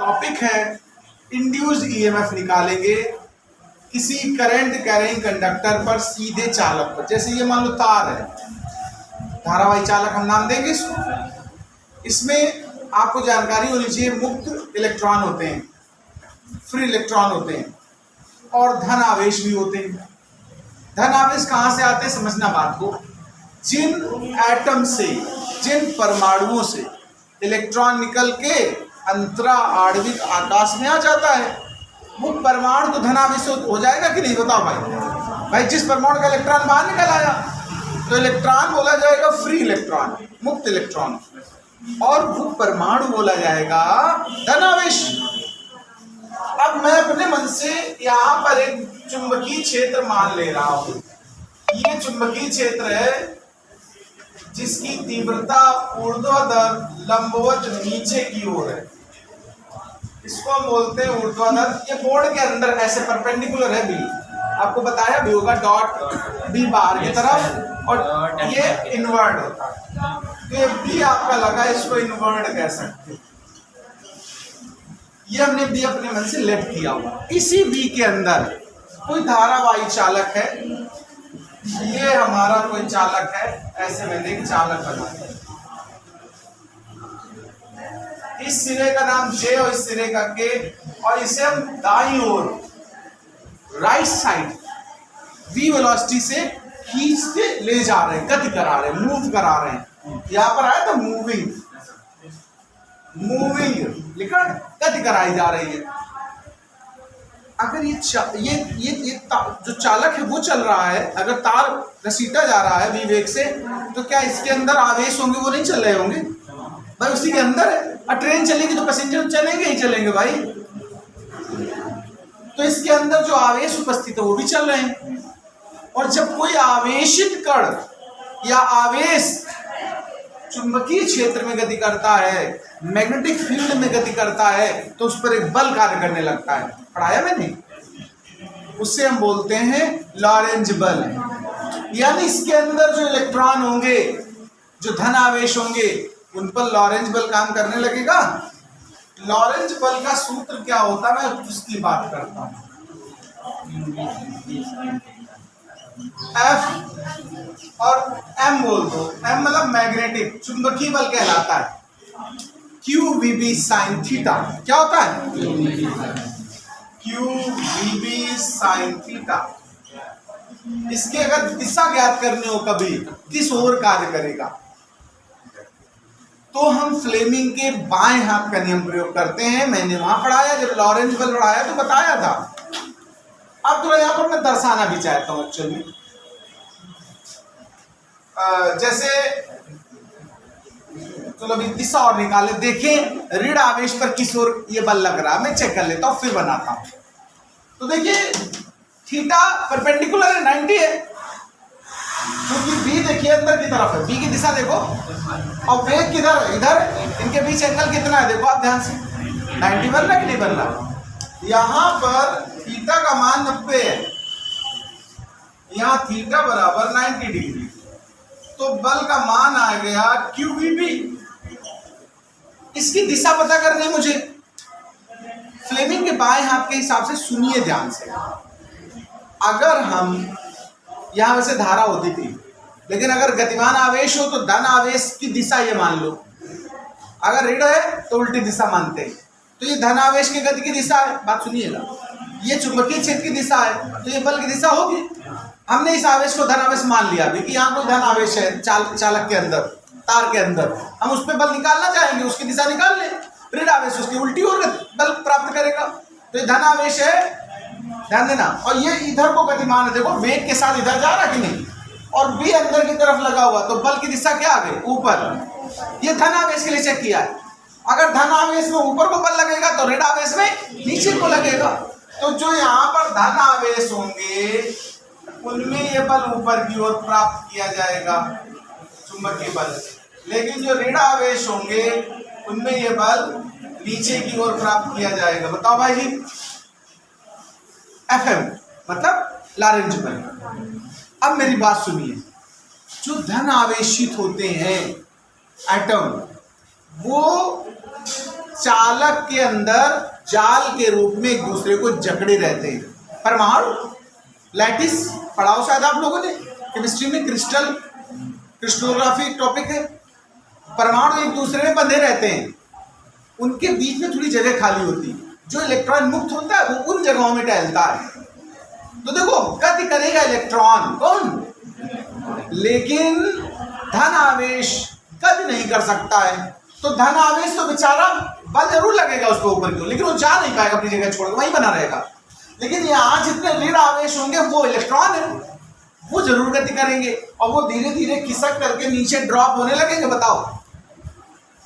Topic है induced EMF निकालेंगे किसी करंट कैरिंग कंडक्टर पर सीधे चालक पर। जैसे ये मान लो तार है, धारावाही चालक हम नाम देंगे इसको। इसमें आपको जानकारी होनी चाहिए मुक्त इलेक्ट्रॉन होते हैं, फ्री इलेक्ट्रॉन होते हैं और धन आवेश भी होते हैं। धन आवेश कहाँ से आते हैं समझना बात को। जिन एटम से, जिन परमाणुओं से इलेक्ट्रॉन निकल के अंतरा आणविक आकाश में आ जाता है, वो परमाणु तो धनावेश हो जाएगा कि नहीं, बताओ भाई। भाई जिस परमाणु का इलेक्ट्रॉन बाहर निकल आया तो इलेक्ट्रॉन बोला जाएगा फ्री इलेक्ट्रॉन, मुक्त इलेक्ट्रॉन, और वो परमाणु बोला जाएगा धनावेश। अब मैं अपने मन से यहाँ पर एक चुंबकीय क्षेत्र मान ले रहा हूं। ये चुंबकीय क्षेत्र है जिसकी तीव्रता ऊर्ध्वाधर लंबवत नीचे की ओर है, इसको हम बोलते हैं ऊर्ध्वाधर। ये बोर्ड के अंदर ऐसे परपेंडिकुलर है बी, आपको बताया भी होगा, डॉट बी बाहर की तरफ और ये इनवर्ड होता है। तो ये बी आपका लगा, इसको इनवर्ड कह सकते हैं। ये हमने बी अपने मन से लेफ्ट किया हुआ। इसी बी के अंदर कोई धारावाही चालक है, ये हमारा कोई चालक है, ऐसे मैंने एक चालक बना। इस सिरे का नाम जे और इस सिरे का के, और इसे हम दाईं ओर राइट साइड v वेलोसिटी से खींचते ले जा रहे हैं, गति करा रहे हैं, मूव करा रहे हैं। यहां पर आया तो मूविंग, मूविंग लिखा, गति कराई जा रही है। अगर ये जो चालक है वो चल रहा है, अगर तार घसीटा जा रहा है v वेग से, तो क्या इसके अंदर आवेश होंगे? वो नहीं चल रहे होंगे भाई, उसी के अंदर है। और ट्रेन चलेगी तो पैसेंजर चलेंगे ही चलेंगे भाई। तो इसके अंदर जो आवेश उपस्थित है वो भी चल रहे हैं। और जब कोई आवेशित कण या आवेश चुंबकीय क्षेत्र में गति करता है, मैग्नेटिक फील्ड में गति करता है, तो उस पर एक बल कार्य करने लगता है। पढ़ाया मैंने, उससे हम बोलते हैं लॉरेंज बल। यानी इसके अंदर जो इलेक्ट्रॉन होंगे, जो धन आवेश होंगे, उन पर लॉरेंज बल काम करने लगेगा। लॉरेंज बल का सूत्र क्या होता है, मैं उसकी बात करता हूं। F और M बोल दो। M मतलब मैग्नेटिक, चुंबकीय बल कहलाता है। QVB साइन थीटा क्या होता है? QVB sine theta. इसके अगर दिशा ज्ञात करनी हो कभी किस ओर कार्य करेगा, तो हम फ्लेमिंग के बाएं हाथ का नियम प्रयोग करते हैं। मैंने वहां पढ़ाया, जब लॉरेंज बल पढ़ाया तो बताया था। अब थोड़ा यहाँ पर मैं दर्शाना भी चाहता हूँ एक्चुअली। जैसे चलो अभी दिशा और निकाले, देखें ऋण आवेश पर किस ओर ये बल लग रहा है। मैं चेक कर लेता हूँ फिर बनाता हूँ। तो देखिए थीटा परपेंडिकुलर है, 90 है, क्योंकि बी देखिए अंदर की तरफ है, बी की दिशा देखो, और वेग किधर है? इधर। इनके बीच एंगल कितना है देखो आप ध्यान से, 90 बन रहा है कि नहीं बन रहा? यहाँ पर थीटा का मान 90 है, यहाँ थीटा बराबर 90 डिग्री, तो बल का मान आ गया QVB। इसकी दिशा पता करनी है मुझे। फ्लेमिंग के बाएं हाथ के हिसाब से सुनिए ध्यान से। अगर हम यहां वैसे धारा होती थी, लेकिन अगर गतिमान आवेश हो तो धन आवेश की दिशा ये मान लो, अगर ऋण है तो उल्टी दिशा मानते हैं। तो ये धन आवेश की गति की दिशा है, बात सुनिएगा। ये चुंबकीय क्षेत्र की दिशा है, तो ये बल की दिशा होगी। हमने इस आवेश को धन आवेश मान लिया कि यहाँ कोई धन आवेश है चालक के अंदर, तार के अंदर, हम उस पर बल निकालना चाहेंगे, उसकी दिशा निकाल लें। ऋण आवेश उसकी उल्टी ओर बल प्राप्त करेगा, तो ये धन आवेश है, ध्यान देना। और ये इधर को गतिमान है, देखो वेग के साथ इधर जा रहा कि नहीं, और बी अंदर की तरफ लगा हुआ, तो बल की दिशा क्या आ गई? ऊपर। ये धन आवेश के लिए चेक किया है। अगर धन आवेश में ऊपर को बल लगेगा तो ऋण आवेश में नीचे को लगेगा। तो जो यहाँ पर धन आवेश होंगे उनमें ये बल ऊपर की ओर प्राप्त किया जाएगा, चुंबकीय बल। लेकिन जो ऋण आवेश होंगे उनमें ये बल नीचे की ओर प्राप्त किया जाएगा। बताओ भाई जी, FM मतलब लॉरेंज बल। अब मेरी बात सुनिए, जो धन आवेशित होते हैं एटम, वो चालक के अंदर जाल के रूप में एक दूसरे को जकड़े रहते हैं। परमाणु लैटिस पढ़ाओ शायद आप लोगों ने केमिस्ट्री में, क्रिस्टलोग्राफी टॉपिक है। परमाणु एक दूसरे में बंधे रहते हैं, उनके बीच में थोड़ी जगह खाली होती है, जो इलेक्ट्रॉन मुक्त होता है वो उन जगहों में टहलता है। तो देखो गति करेगा इलेक्ट्रॉन कौन, लेकिन धन आवेश गति नहीं कर सकता है। तो धन आवेश तो बेचारा बल जरूर लगेगा उसके ऊपर क्यों, लेकिन वो जा नहीं पाएगा, अपनी जगह छोड़ के वहीं बना रहेगा। लेकिन यहाँ जितने ऋण आवेश होंगे वो इलेक्ट्रॉन है, वो जरूर गति करेंगे और वो धीरे धीरे खिसक करके नीचे ड्रॉप होने लगेंगे। बताओ,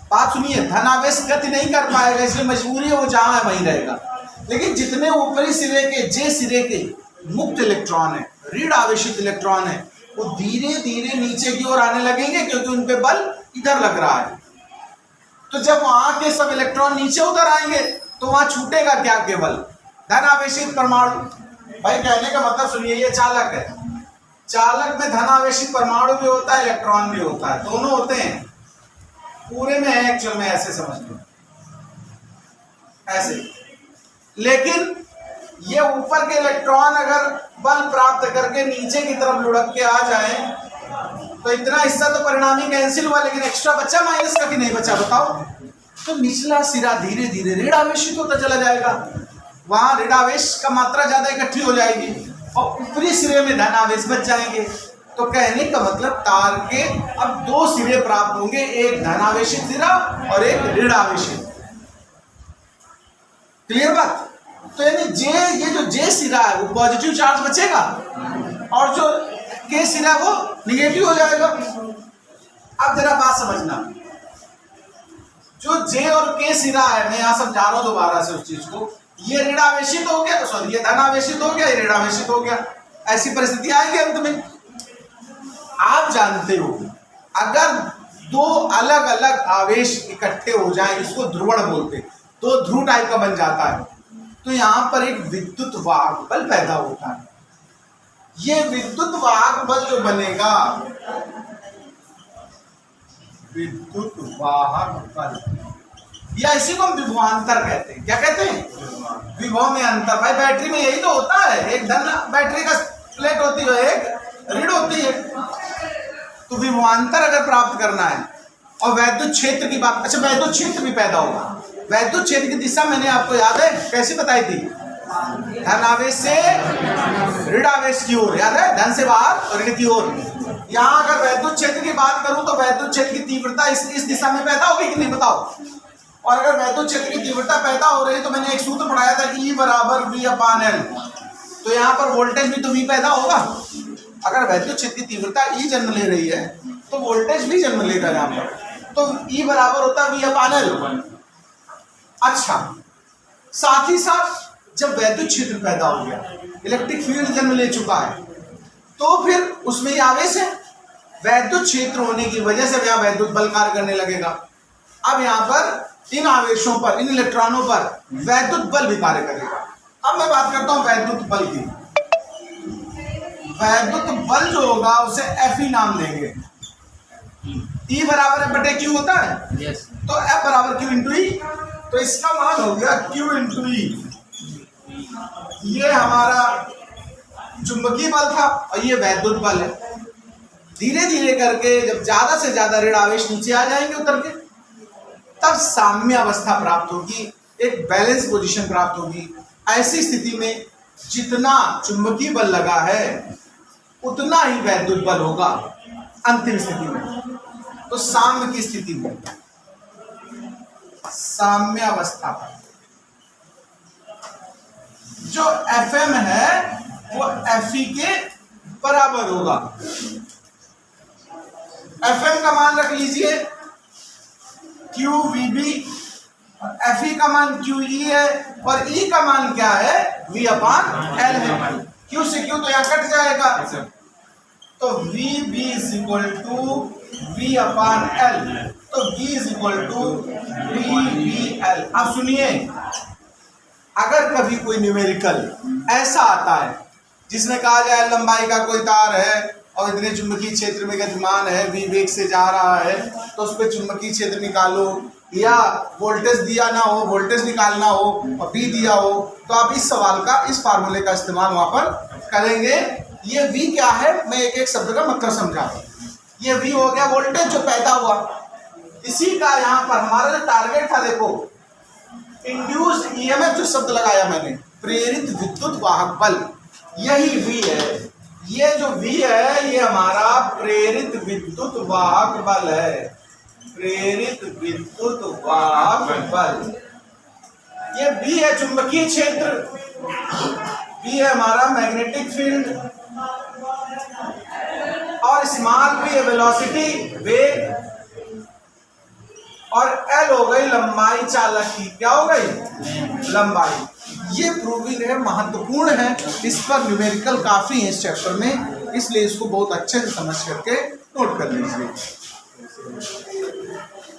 बात सुनिए, धन आवेश गति नहीं कर पाएगा, इसलिए मजबूरी है वो जहां है वहीं रहेगा। लेकिन जितने ऊपरी सिरे के, जे सिरे के मुक्त इलेक्ट्रॉन है, ऋण आवेशित इलेक्ट्रॉन है, वो धीरे धीरे नीचे की ओर आने लगेंगे, क्योंकि उन पे बल इधर लग रहा है। तो जब वहां के सब इलेक्ट्रॉन नीचे उतर आएंगे तो वहां छूटेगा क्या, केवल धन आवेशित परमाणु। भाई कहने का मतलब सुनिए, ये चालक है, चालक में धन आवेशित परमाणु भी होता है, इलेक्ट्रॉन भी होता है, दोनों होते हैं। पूरे में है एक्चुअल में, ऐसे समझ लो, ऐसे। लेकिन ये ऊपर के इलेक्ट्रॉन अगर बल प्राप्त करके नीचे की तरफ लुढ़क के आ जाए तो इतना हिस्सा तो परिणामी कैंसिल हुआ, लेकिन एक्स्ट्रा बचा माइनस का कि नहीं बचा, बताओ। तो निचला सिरा धीरे धीरे ऋण आवेशित होता चला जाएगा, वहां ऋण आवेश का मात्रा ज्यादा इकट्ठी हो जाएगी और ऊपरी सिरे में धन आवेश बच जाएंगे। तो कहने का मतलब तार के अब दो सिरे प्राप्त होंगे, एक धन आवेशित सिरा और एक ऋण आवेशित। क्लियर बात। तो यानी जे, ये जो जे सिरा है वो पॉजिटिव चार्ज बचेगा और जो के सिरा वो निगेटिव हो जाएगा। अब जरा बात समझना, जो जे और के सिरा है, मैं यहां समझा रहा हूं दोबारा से उस चीज को, ये ऋण आवेशित हो गया, सॉरी ये धन आवेशित हो गया, ये ऋण आवेशित हो गया, ऐसी परिस्थिति आएगी अंत में। आप जानते हो अगर दो अलग अलग आवेश इकट्ठे हो जाएं, इसको ध्रुवण बोलते, दो ध्रुव टाइप का बन जाता है, तो यहां पर एक विद्युत वाहक बल पैदा होता है। ये विद्युत वाहक बल जो बनेगा, विद्युत वाहक बल, या इसी को हम विभवांतर कहते हैं। क्या कहते हैं? विभव में अंतर। भाई बैटरी में यही तो होता है, एक धन बैटरी का प्लेट होती है, एक ऋण होती है। तो विभवांतर अगर प्राप्त करना है और वैद्युत क्षेत्र की बात, अच्छा वैद्युत क्षेत्र भी पैदा होगा। वैद्युत क्षेत्र की दिशा मैंने आपको याद है कैसे बताई थी, धन आवेश से ऋण आवेश की ओर, याद है, धन से बाहर और ऋण की ओर। यहाँ अगर वैद्युत क्षेत्र की बात करूं तो वैद्युत क्षेत्र की तीव्रता इस दिशा में पैदा होगी कि नहीं, बताओ। और अगर वैद्युत क्षेत्र की तीव्रता पैदा हो रही है तो मैंने एक सूत्र पढ़ाया था कि E बराबर V/L, तो यहाँ पर वोल्टेज भी तो V पैदा होगा। अगर वैद्युत क्षेत्र की तीव्रता E जन्म ले रही है तो वोल्टेज भी जन्म लेगा यहाँ पर, तो E बराबर होता है V/L। अच्छा, साथ ही साथ जब वैद्युत क्षेत्र पैदा हो गया, इलेक्ट्रिक फील्ड जन्म ले चुका है, तो फिर उसमें ये आवेश है, वैद्युत क्षेत्र होने की वजह से यहाँ वैद्युत बल कार्य करने लगेगा। अब यहाँ पर इन आवेशों पर, इन इलेक्ट्रॉनों पर वैद्युत बल भी कार्य करेगा। अब मैं बात करता हूं वैद्युत बल की। वैद्युत बल जो होगा उसे Fe नाम देंगे। E बराबर है बटे Q होता है, yes. तो F बराबर Q इंटू E, तो इसका मान हो गया Q इंटू E। ये हमारा चुंबकीय बल था और ये वैद्युत बल है। धीरे धीरे करके जब ज्यादा से ज्यादा ऋण आवेश नीचे आ जाएंगे उतर के, तब साम्य अवस्था प्राप्त होगी, एक बैलेंस पोजीशन प्राप्त होगी। ऐसी स्थिति में जितना चुंबकीय बल लगा है उतना ही वैद्युत बल होगा अंतिम स्थिति में। तो साम्य की स्थिति में, साम्य अवस्था पर जो Fm है वो Fe के बराबर होगा। Fm का मान रख लीजिए QVB, Fe का मान QE है और E का मान क्या है, V/L है। Q से Q तो यहाँ कट जाएगा, तो VB is equal to V/L, तो V is equal to VBL। अब सुनिए, अगर कभी कोई न्यूमेरिकल ऐसा आता है जिसमें कहा जाए लंबाई का कोई तार है और इतने चुंबकीय क्षेत्र में गतिमान है, V वेग से जा रहा है, तो उस पर चुंबकीय क्षेत्र निकालो, या वोल्टेज दिया ना हो, वोल्टेज निकालना हो और V दिया हो, तो आप इस सवाल का, इस फार्मूले का इस्तेमाल वहां पर करेंगे। ये V क्या है, मैं एक एक शब्द का मतलब समझा रहा हूं। ये V हो गया वोल्टेज जो पैदा हुआ, इसी का यहाँ पर हमारा जो टारगेट था, देखो इंड्यूस्ड ईएमएफ जो शब्द लगाया मैंने, प्रेरित विद्युत वाहक बल, यही V है। ये जो V है ये हमारा प्रेरित विद्युत वाहक बल है, प्रेरित विद्युत वाहक बल। ये V है चुंबकीय क्षेत्र, V है हमारा मैग्नेटिक फील्ड, और स्मॉल V है वेलोसिटी, वेग, और L हो गई लंबाई चालक की। क्या हो गई? लंबाई। ये प्रूविंग है, महत्वपूर्ण है, इस पर न्यूमेरिकल काफी है इस चैप्टर में, इसलिए इसको बहुत अच्छे से समझ करके नोट कर लीजिए।